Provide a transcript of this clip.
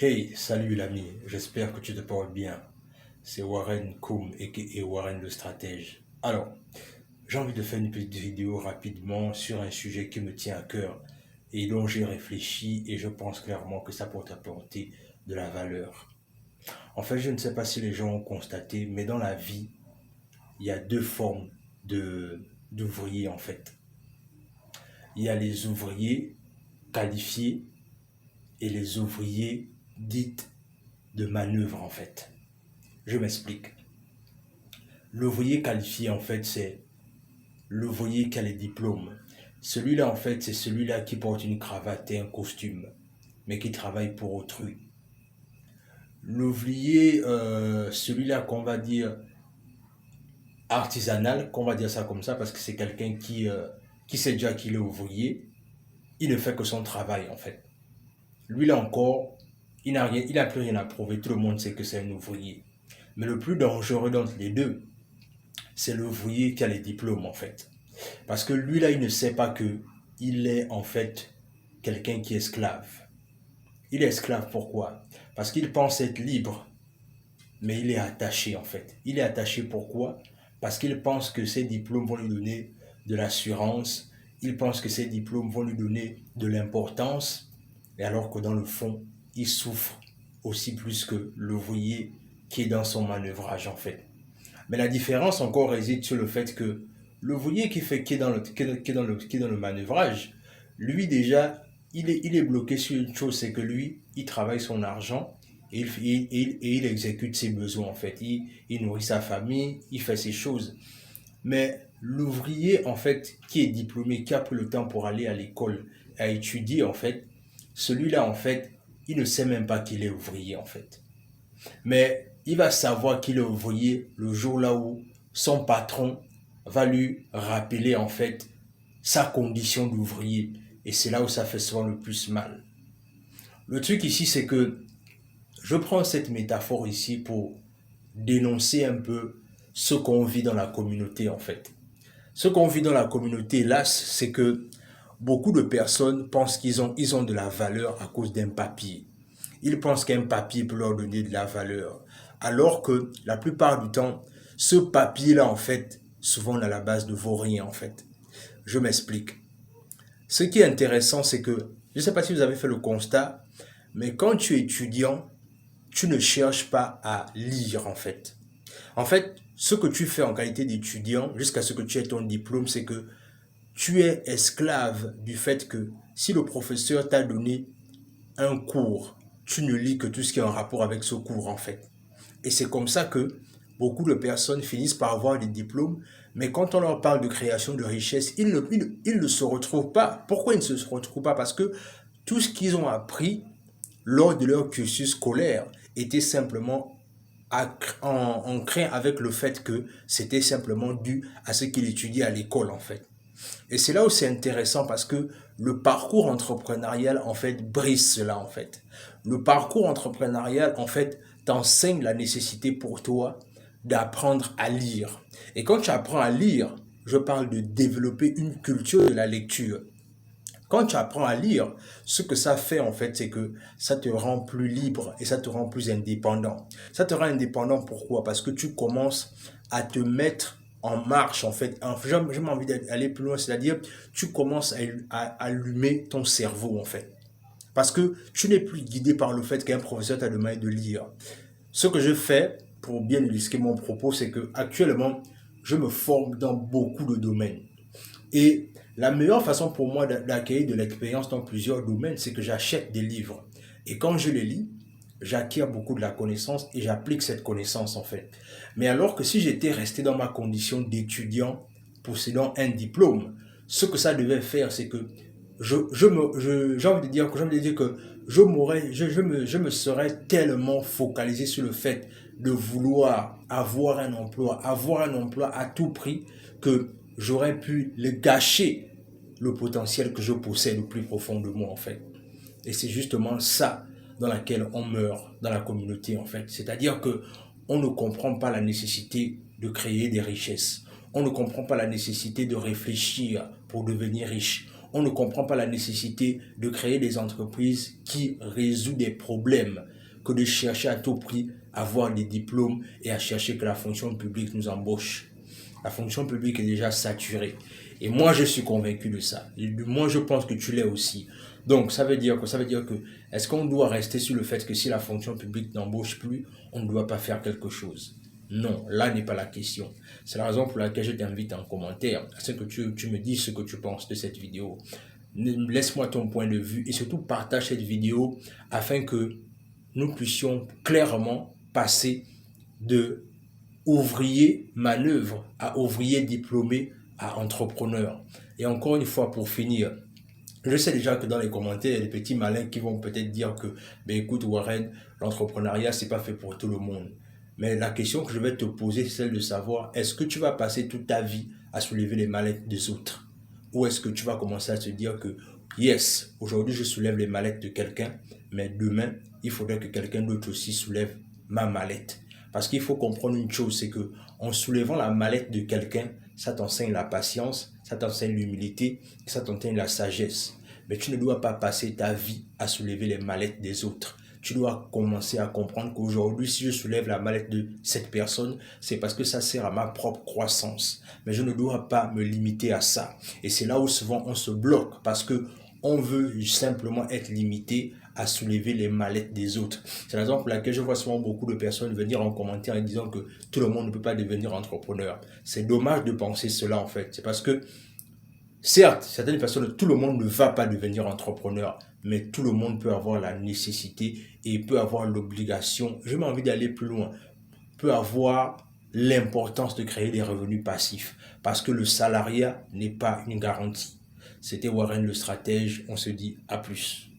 Hey, salut l'ami, j'espère que tu te portes bien. C'est Warren Koum et Warren le stratège. Alors, j'ai envie de faire une petite vidéo rapidement sur un sujet qui me tient à cœur et dont j'ai réfléchi et je pense clairement que ça peut apporter de la valeur. En fait, je ne sais pas si les gens ont constaté, mais dans la vie, il y a deux formes d'ouvriers en fait. Il y a les ouvriers qualifiés et les ouvriers dits de manœuvre en fait. Je m'explique. L'ouvrier qualifié, en fait, c'est l'ouvrier qui a les diplômes. Celui-là, en fait, c'est celui-là qui porte une cravate et un costume, mais qui travaille pour autrui. L'ouvrier, celui-là qu'on va dire artisanal, qu'on va dire ça comme ça, parce que c'est quelqu'un qui sait déjà qu'il est ouvrier, il ne fait que son travail, en fait. Lui, là encore, il n'a plus rien à prouver, tout le monde sait que c'est un ouvrier. Mais le plus dangereux d'entre les deux, c'est l'ouvrier qui a les diplômes, en fait. Parce que lui, là, il ne sait pas que il est en fait quelqu'un qui est esclave. Il est esclave pourquoi? Parce qu'il pense être libre, mais il est attaché en fait. Il est attaché pourquoi? Parce qu'il pense que ses diplômes vont lui donner de l'assurance, il pense que ses diplômes vont lui donner de l'importance, et alors que dans le fond, il souffre aussi plus que l'ouvrier qui est dans son manœuvrage en fait. Mais la différence encore réside sur le fait que l'ouvrier qui est dans le manœuvrage, lui déjà, il est bloqué sur une chose, c'est que lui, il travaille son argent et il exécute ses besoins en fait. Il nourrit sa famille, il fait ses choses. Mais l'ouvrier en fait qui est diplômé, qui a pris le temps pour aller à l'école, à étudier en fait, celui-là en fait, il ne sait même pas qu'il est ouvrier en fait. Mais il va savoir qu'il est ouvrier le jour là où son patron va lui rappeler en fait sa condition d'ouvrier. Et c'est là où ça fait souvent le plus mal. Le truc ici, c'est que je prends cette métaphore ici pour dénoncer un peu ce qu'on vit dans la communauté en fait. Ce qu'on vit dans la communauté, hélas, c'est que beaucoup de personnes pensent ils ont de la valeur à cause d'un papier. Ils pensent qu'un papier peut leur donner de la valeur. Alors que la plupart du temps, ce papier-là, en fait, souvent on a la base de vaut rien, en fait. Je m'explique. Ce qui est intéressant, c'est que, je ne sais pas si vous avez fait le constat, mais quand tu es étudiant, tu ne cherches pas à lire, en fait. En fait, ce que tu fais en qualité d'étudiant, jusqu'à ce que tu aies ton diplôme, c'est que tu es esclave du fait que si le professeur t'a donné un cours, tu ne lis que tout ce qui est en rapport avec ce cours en fait. Et c'est comme ça que beaucoup de personnes finissent par avoir des diplômes, mais quand on leur parle de création de richesse, ils ne se retrouvent pas. Pourquoi ils ne se retrouvent pas? Parce que tout ce qu'ils ont appris lors de leur cursus scolaire était simplement ancré avec le fait que c'était simplement dû à ce qu'ils étudiaient à l'école en fait. Et c'est là où c'est intéressant parce que le parcours entrepreneurial, en fait, brise cela, en fait. Le parcours entrepreneurial, en fait, t'enseigne la nécessité pour toi d'apprendre à lire. Et quand tu apprends à lire, je parle de développer une culture de la lecture. Quand tu apprends à lire, ce que ça fait en fait, c'est que ça te rend plus libre et ça te rend plus indépendant. Ça te rend indépendant pourquoi? Parce que tu commences à te mettre en marche en fait. J'ai envie d'aller plus loin, c'est-à-dire tu commences à allumer ton cerveau en fait. Parce que tu n'es plus guidé par le fait qu'un professeur t'a demandé de lire. Ce que je fais, pour bien illustrer mon propos, c'est que actuellement, je me forme dans beaucoup de domaines. Et la meilleure façon pour moi d'acquérir de l'expérience dans plusieurs domaines, c'est que j'achète des livres. Et quand je les lis, j'acquiers beaucoup de la connaissance et j'applique cette connaissance en fait. Mais alors que si j'étais resté dans ma condition d'étudiant possédant un diplôme, ce que ça devait faire, c'est que j'ai envie de dire que je me serais tellement focalisé sur le fait de vouloir avoir un emploi à tout prix, que j'aurais pu le gâcher le potentiel que je possède au plus profond de moi en fait. Et c'est justement ça dans laquelle on meurt dans la communauté en fait. C'est-à-dire que on ne comprend pas la nécessité de créer des richesses. On ne comprend pas la nécessité de réfléchir pour devenir riche. on ne comprend pas la nécessité de créer des entreprises qui résolvent des problèmes que de chercher à tout prix à avoir des diplômes et à chercher que la fonction publique nous embauche. La fonction publique est déjà saturée. Et moi, je suis convaincu de ça. Et moi, je pense que tu l'es aussi. Donc, ça veut dire que, est-ce qu'on doit rester sur le fait que si la fonction publique n'embauche plus, on ne doit pas faire quelque chose? Non, là n'est pas la question. C'est la raison pour laquelle je t'invite en commentaire à ce que tu me dises ce que tu penses de cette vidéo. Laisse-moi ton point de vue et surtout partage cette vidéo afin que nous puissions clairement passer de ouvrier manœuvre à ouvrier diplômé à entrepreneur. Et encore une fois, pour finir, je sais déjà que dans les commentaires, il y a des petits malins qui vont peut-être dire que, ben écoute Warren, l'entrepreneuriat, c'est pas fait pour tout le monde. Mais la question que je vais te poser, c'est celle de savoir, est-ce que tu vas passer toute ta vie à soulever les mallettes des autres? Ou est-ce que tu vas commencer à te dire que, yes, aujourd'hui je soulève les mallettes de quelqu'un, mais demain, il faudrait que quelqu'un d'autre aussi soulève ma mallette. Parce qu'il faut comprendre une chose, c'est que en soulevant la mallette de quelqu'un, ça t'enseigne la patience, ça t'enseigne l'humilité, ça t'enseigne la sagesse. Mais tu ne dois pas passer ta vie à soulever les mallettes des autres. Tu dois commencer à comprendre qu'aujourd'hui, si je soulève la mallette de cette personne, c'est parce que ça sert à ma propre croissance. Mais je ne dois pas me limiter à ça. Et c'est là où souvent on se bloque parce que on veut simplement être limité à soulever les mallettes des autres. C'est la raison pour laquelle je vois souvent beaucoup de personnes venir en commentaire en disant que tout le monde ne peut pas devenir entrepreneur. C'est dommage de penser cela en fait. C'est parce que, certes, certaines personnes, tout le monde ne va pas devenir entrepreneur, mais tout le monde peut avoir la nécessité et peut avoir l'obligation, j'ai même envie d'aller plus loin, peut avoir l'importance de créer des revenus passifs parce que le salariat n'est pas une garantie. C'était Warren le stratège, on se dit à plus.